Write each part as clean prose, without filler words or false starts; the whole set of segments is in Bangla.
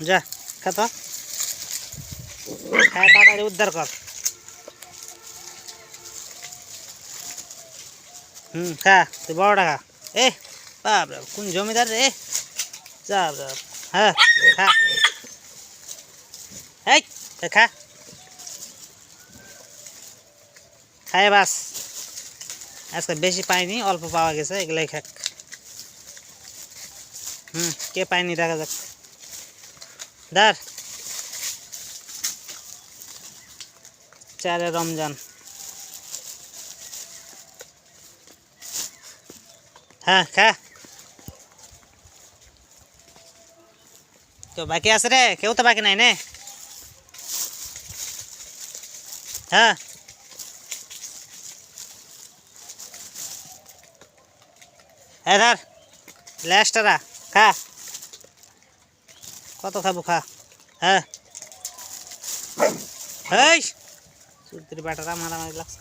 যা খা তো, খায় তাড়াতাড়ি উদ্ধার কর। খা, তুই বড়টা খা। এ বাবরা, কোন জমিদার রে? যা হ্যাঁ খা, এই খা, খায় বাস। আজকে বেশি পাইনি, অল্প পাওয়া গেছে, এগুলাই খাক। কে পাইনি দেখা যাক। দার চারে রমজান। হ্যাঁ খা। তো বাকি আছে রে? কেউ তো বাকি নাই নে। হ্যাঁ ধর ল্যাসটারা খা, কত খাবো খা। হ্যাঁ এই চুলতির বাটারা মারামারি লাগছে।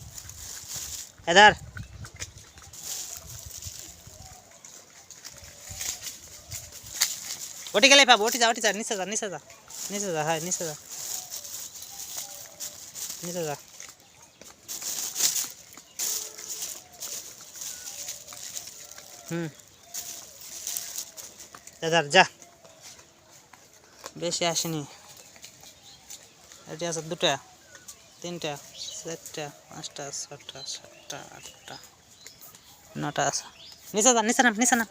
ধর ওটি গেলে পাবো, ওটি যা নিচে যা, নিচে যা, নিচে যা, হ্যাঁ নিচে যা, নিচে যা। ধর যা, বেশি আসেনি। এটি আছে 2টা 3টা 4টা 5টা 6টা 7টা 8টা 9টা আছে। নিচে যা, নিচে নাম, নিচে নাম।